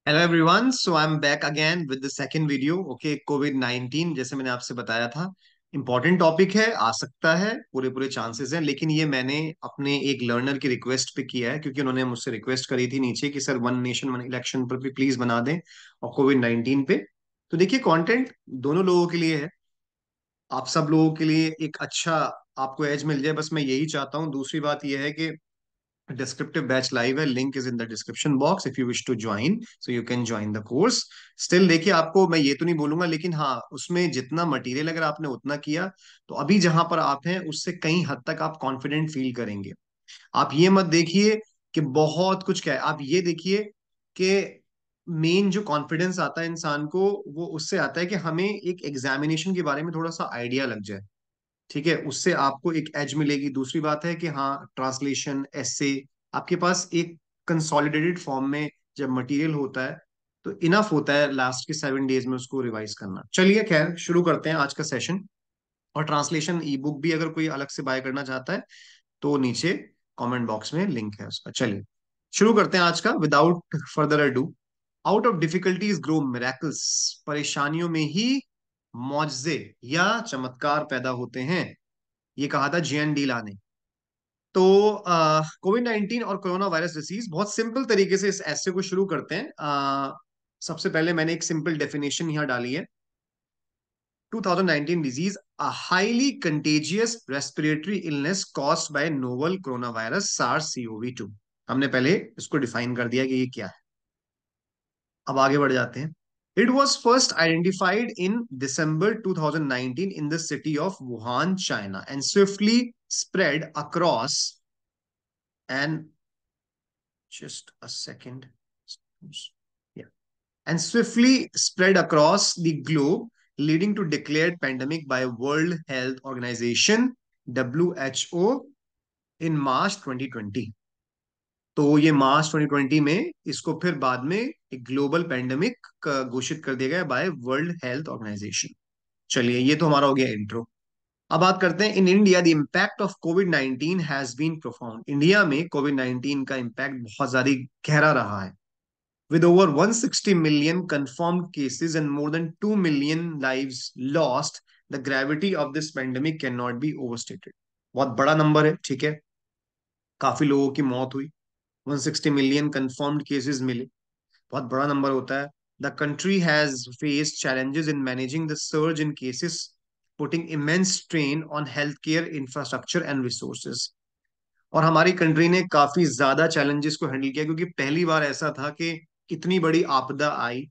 Hello everyone, so I am back again with the second video. Okay, Covid 19 जैसे मैंने आपसे बताया था, इंपॉर्टेंट टॉपिक है। आ सकता है, पूरे पूरे चांसेस हैं, लेकिन ये मैंने अपने एक लर्नर की रिक्वेस्ट पे किया है, क्योंकि उन्होंने मुझसे रिक्वेस्ट करी थी नीचे कि sir one nation one election पर भी प्लीज बना दें, और कोविड 19 पे। तो देखिए, कंटेंट दोनों लोगों के लिए है। आप सब लोगों के लिए एक अच्छा आपको एज मिल जाए, बस मैं यही चाहता हूँ। दूसरी बात यह है कि descriptive batch live है, link is in the description box if you wish to join, so you can join the course. Still देखिए, आपको मैं ये तो नहीं बोलूंगा, लेकिन हाँ, उसमें जितना मटेरियल अगर आपने उतना किया, तो अभी जहां पर आप हैं उससे कई हद तक आप कॉन्फिडेंट फील करेंगे। आप ये मत देखिए कि बहुत कुछ क्या है, आप ये देखिए कि मेन जो कॉन्फिडेंस आता है इंसान को, वो उससे आता है कि हमें एक एग्जामिनेशन के बारे में थोड़ा सा आइडिया लग जाए। ठीक है, उससे आपको एक एज मिलेगी। दूसरी बात है कि हाँ, ट्रांसलेशन, एसे, आपके पास एक कंसोलिडेटेड फॉर्म में जब मटेरियल होता है, तो इनफ होता है लास्ट के 7 डेज में उसको रिवाइज करना। चलिए, खैर शुरू करते हैं आज का सेशन। और ट्रांसलेशन ई बुक भी अगर कोई अलग से बाय करना चाहता है, तो नीचे कमेंट बॉक्स में लिंक है उसका। चलिए शुरू करते हैं आज का, without further ado. Out of difficulties grow miracles, परेशानियों में ही मौजजे या चमत्कार पैदा होते हैं। ये कहा था JN डीला ने। तो कोविड 19 और कोरोना वायरस डिसीज, बहुत सिंपल तरीके से इस ऐसे को शुरू करते हैं। सबसे पहले मैंने एक सिंपल डेफिनेशन यहाँ डाली है। 2019 disease, a highly contagious respiratory illness caused by novel corona virus SARS-CoV-2। हमने पहले इसको डिफाइन कर दिया कि ये क्या है। अब आगे बढ़ जाते हैं। It was first identified in December 2019 in the city of Wuhan, China, and swiftly spread across and just a second. Yeah. And swiftly spread across the globe, leading to declared pandemic by World Health Organization WHO in March 2020। तो ये मार्च 2020 में इसको फिर बाद में एक global pandemic घोषित कर दिया गया बाय वर्ल्ड हेल्थ ऑर्गेनाइजेशन। चलिए, ये तो हमारा हो गया इंट्रो। अब बात करते हैं, in India the impact of covid 19 has been profound. India में कोविड 19 का इम्पैक्ट बहुत ज्यादा गहरा रहा है। With over 160 million confirmed cases and more than 2 million lives lost, the gravity of this pandemic cannot be overstated। बहुत बड़ा number है, ठीक है, काफी लोगों की मौत हुई, 160 मिलियन confirmed cases मिले, बहुत बड़ा नंबर होता है। The country has faced challenges in managing the surge in cases, putting immense strain on healthcare infrastructure and resources। और हमारी कंट्री ने काफी ज्यादा चैलेंजेस को हैंडल किया, क्योंकि पहली बार ऐसा था कि इतनी बड़ी आपदा आई,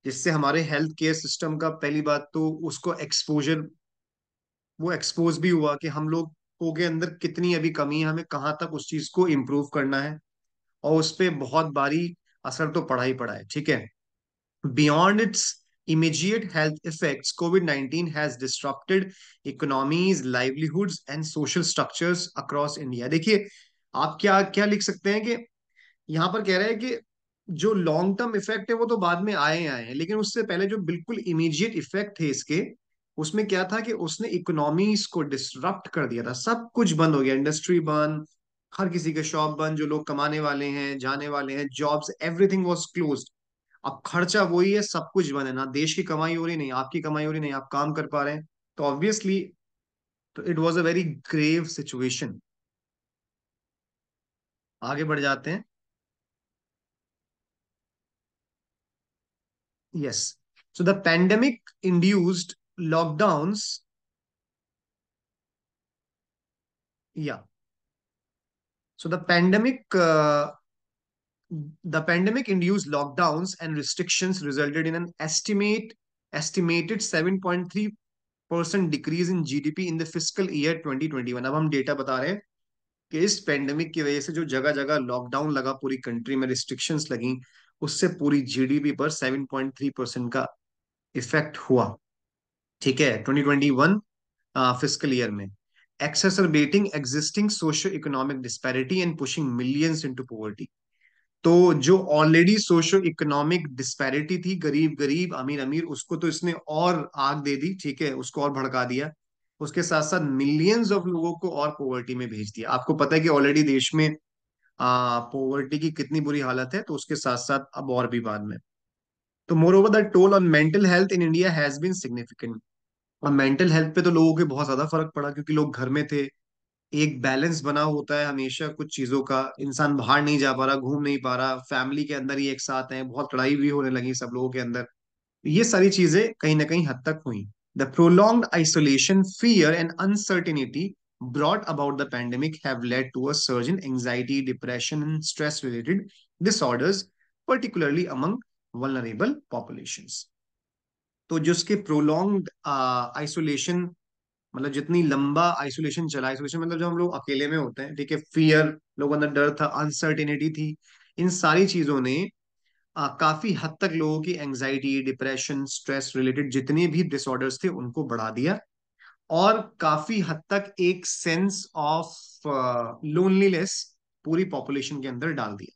जिससे हमारे हेल्थ केयर सिस्टम का पहली बात तो उसको एक्सपोजर, वो एक्सपोज भी हुआ कि हम लोगों के अंदर कितनी अभी कमी है, हमें कहाँ तक उस चीज को इम्प्रूव करना है। और उस पर बहुत भारी असर तो पड़ा ही पड़ा है, ठीक है। Beyond it's immediate health effects, COVID-19 has disrupted economies, livelihoods and social structures across India। देखिए, आप क्या क्या लिख सकते हैं कि यहाँ पर कह रहे हैं कि जो लॉन्ग टर्म इफेक्ट है वो तो बाद में आए आए हैं, लेकिन उससे पहले जो बिल्कुल इमीडिएट इफेक्ट थे इसके, उसमें क्या था कि उसने इकोनॉमीज को डिसरप्ट कर दिया था। सब कुछ बंद हो गया, इंडस्ट्री बंद, हर किसी के शॉप बंद, जो लोग कमाने वाले हैं, जाने वाले हैं, जॉब्स, एवरीथिंग वाज क्लोज्ड। अब खर्चा वही है, सब कुछ बंद है, ना देश की कमाई हो रही, नहीं आपकी कमाई हो रही, नहीं आप काम कर पा रहे हैं। तो ऑब्वियसली, तो it was a very grave situation. आगे बढ़ जाते हैं। Yes, so the pandemic induced lockdowns, yeah, so the pandemic induced lockdowns and restrictions resulted in an estimated 7.3% decrease in GDP in the fiscal year 2021। अब हम data बता रहे हैं कि इस पेंडेमिक की वजह से जो जगह जगह लॉकडाउन लगा, पूरी कंट्री में रिस्ट्रिक्शंस लगी, उससे पूरी जीडीपी पर 7.3% का इफेक्ट हुआ। ठीक है, 2021 फिस्कल ईयर में, exacerbating existing socio-economic disparity and pushing millions into poverty। तो जो ऑलरेडी सोशो इकोनॉमिक डिस्पैरिटी थी, गरीब गरीब, अमीर अमीर, उसको तो इसने और आग दे दी, ठीक है, उसको और भड़का दिया। उसके साथ साथ मिलियंस ऑफ लोगों को और पॉवर्टी में भेज दिया। आपको पता है कि ऑलरेडी देश में पोवर्टी की कितनी बुरी हालत है, तो उसके साथ साथ अब और भी बाद में। तो moreover the toll on mental health in India has been significant. और मेंटल हेल्थ पे तो लोगों के बहुत ज्यादा फर्क पड़ा, क्योंकि लोग घर में थे। एक बैलेंस बना होता है हमेशा कुछ चीजों का, इंसान बाहर नहीं जा पा रहा, घूम नहीं पा रहा, फैमिली के अंदर ही एक साथ है, बहुत लड़ाई भी होने लगी सब लोगों के अंदर। ये सारी चीजें कहीं ना कहीं हद तक हुई। The prolonged isolation, fear and uncertainty brought about the pandemic have led to a surge in anxiety, depression, and stress related disorders, particularly among vulnerable populations. तो जिसके प्रोलॉन्ग्ड आइसोलेशन, मतलब जितनी लंबा आइसोलेशन चला, आइसोलेशन मतलब जब हम लोग अकेले में होते हैं, ठीक है, फियर, लोगों अंदर डर था, अनसर्टेनिटी थी, इन सारी चीजों ने काफी हद तक लोगों की एंजाइटी, डिप्रेशन, स्ट्रेस रिलेटेड जितने भी डिसऑर्डर्स थे उनको बढ़ा दिया। और काफी हद तक एक सेंस ऑफ लोनलीनेस पूरी पॉपुलेशन के अंदर डाल दिया,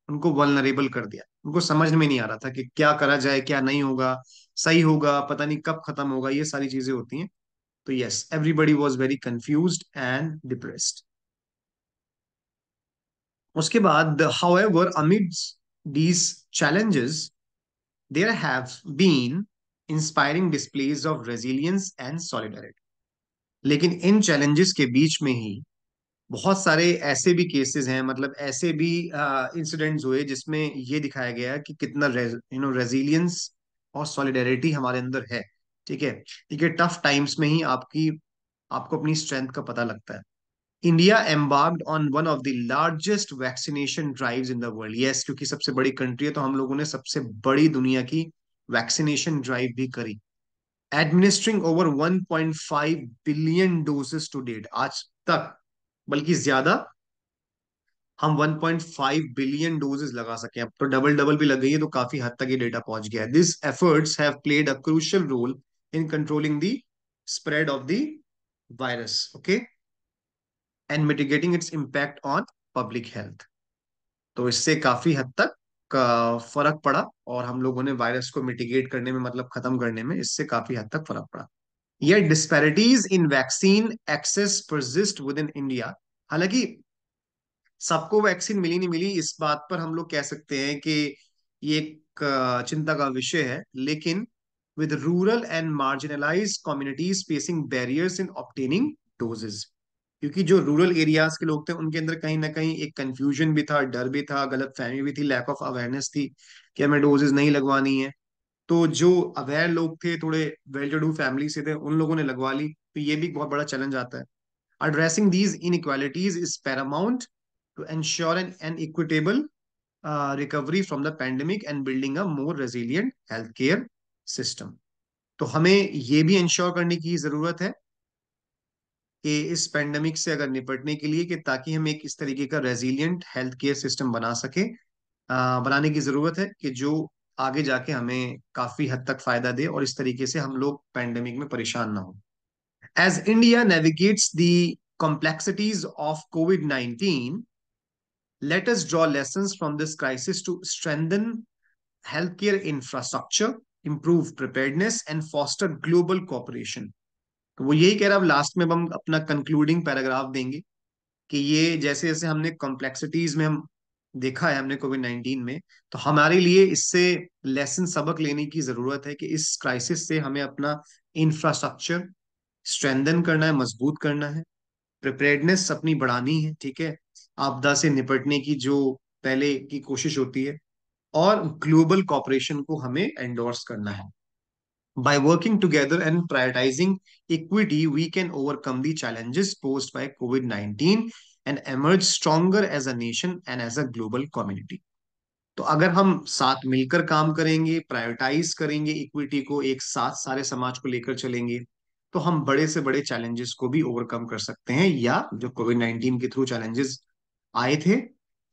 उनको वल्नरेबल कर दिया। उनको समझ में नहीं आ रहा था कि क्या करा जाए, क्या नहीं होगा, सही होगा, पता नहीं कब खत्म होगा, ये सारी चीजें होती हैं। तो yes, everybody was very confused and depressed. उसके बाद however amidst these challenges there have been inspiring displays of resilience and solidarity। लेकिन इन चैलेंजेस के बीच में ही बहुत सारे ऐसे भी केसेस हैं, मतलब ऐसे भी इंसिडेंट्स हुए जिसमें ये दिखाया गया कि कितना रेजिलियंस और सॉलिडेरिटी हमारे अंदर है। ठीक है, ठीक है, टफ टाइम्स में ही आपको अपनी स्ट्रेंथ का पता लगता है। India embarked on one of the largest vaccination drives in the world. Yes, क्योंकि सबसे बड़ी कंट्री है तो हम लोगों ने सबसे बड़ी दुनिया की वैक्सीनेशन ड्राइव भी करी, administering over 1.5 billion doses to date आज तक, बल्कि ज्यादा। हम 1.5 बिलियन डोजेस लगा सके, अब तो डबल डबल भी लग गई है, तो काफी हद तक ये डेटा पहुंच गया है। This efforts have played a crucial role in controlling the spread of the virus, okay, and mitigating its impact on public health. तो इससे काफी हद तक का फर्क पड़ा, और हम लोगों ने वायरस को मिटिगेट करने में, मतलब खत्म करने में, इससे काफी हद तक फर्क पड़ा। Yet disparities in vaccine access persist within India। हालांकि सबको वैक्सीन मिली नहीं मिली, इस बात पर हम लोग कह सकते हैं कि ये एक चिंता का विषय है, लेकिन with rural and marginalized communities facing barriers in obtaining doses। क्योंकि जो रूरल एरियाज के लोग थे उनके अंदर कहीं ना कहीं एक कंफ्यूजन भी था, डर भी था, गलत फहमी भी थी, लैक ऑफ अवेयरनेस थी कि हमें डोजेस नहीं लगवानी है। तो जो अवेयर लोग थे, थोड़े वेल टू डू फैमिली से थे, उन लोगों ने लगवा ली, तो ये भी एक बहुत बड़ा चैलेंज आता है। Addressing these inequalities is paramount to ensure an equitable recovery from the pandemic and building a more resilient healthcare system। तो हमें ये भी इंश्योर करने की जरूरत है कि इस पेंडेमिक से अगर निपटने के लिए, कि ताकि हम एक इस तरीके का रेजिलियंट हेल्थ केयर सिस्टम बना सके, बनाने की जरूरत है कि जो आगे जाके हमें काफी हद तक फायदा दे, और इस तरीके से हम लोग पेंडेमिक में परेशान ना हो। As India navigates the complexities of COVID-19, let us draw lessons from this crisis to strengthen healthcare infrastructure, improve preparedness, and foster global cooperation। तो वो यही कह रहा है। अब लास्ट में अब हम अपना कंक्लूडिंग पैराग्राफ देंगे कि ये जैसे जैसे हमने कॉम्प्लेक्सिटीज में हम देखा है हमने कोविड 19 में, तो हमारे लिए इससे लेसन, सबक लेने की जरूरत है कि इस क्राइसिस से हमें अपना इंफ्रास्ट्रक्चर स्ट्रेंथन करना है, मजबूत करना है, प्रिपेयर्डनेस अपनी बढ़ानी है, ठीक है, आपदा से निपटने की जो पहले की कोशिश होती है, और ग्लोबल कॉपरेशन को हमें एंडोर्स करना है। By working together and prioritizing equity, we can overcome the challenges posed by COVID-19 and emerge stronger as a nation and as a global community। तो अगर हम साथ मिलकर काम करेंगे, प्रायोरिटाइज करेंगे इक्विटी को, एक साथ सारे समाज को लेकर चलेंगे, तो हम बड़े से बड़े चैलेंजेस को भी ओवरकम कर सकते हैं, या जो कोविड 19 के थ्रू चैलेंजेस आए थे,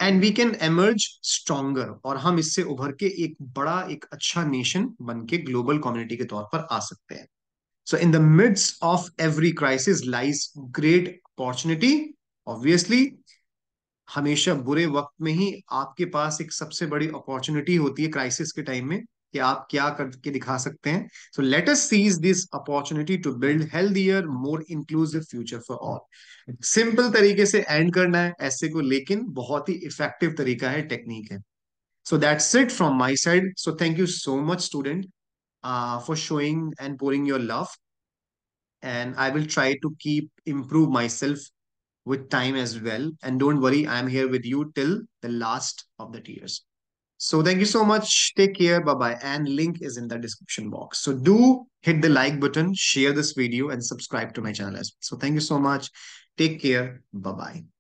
and we can emerge stronger, और हम इससे उभर के एक बड़ा, एक अच्छा नेशन बन के ग्लोबल कम्युनिटी के तौर पर आ सकते हैं। So in the midst of every crisis lies great opportunity. Obviously हमेशा बुरे वक्त में ही आपके पास एक सबसे बड़ी अपॉर्चुनिटी होती है, क्राइसिस के टाइम में, कि आप क्या करके दिखा सकते हैं. So let us seize this opportunity to build healthier more inclusive future for all. Simple तरीके से एंड करना है ऐसे को, लेकिन बहुत ही इफेक्टिव तरीका है, टेक्निक है. So that's it from my side. So thank you so much, student, for showing and pouring your love. And I will try to keep improve myself with time as well. And don't worry, I'm here with you till the last of the tears. So thank you so much. Take care. Bye bye. And link is in the description box. So do hit the like button, share this video, and subscribe to my channel as well. So thank you so much. Take care. Bye bye.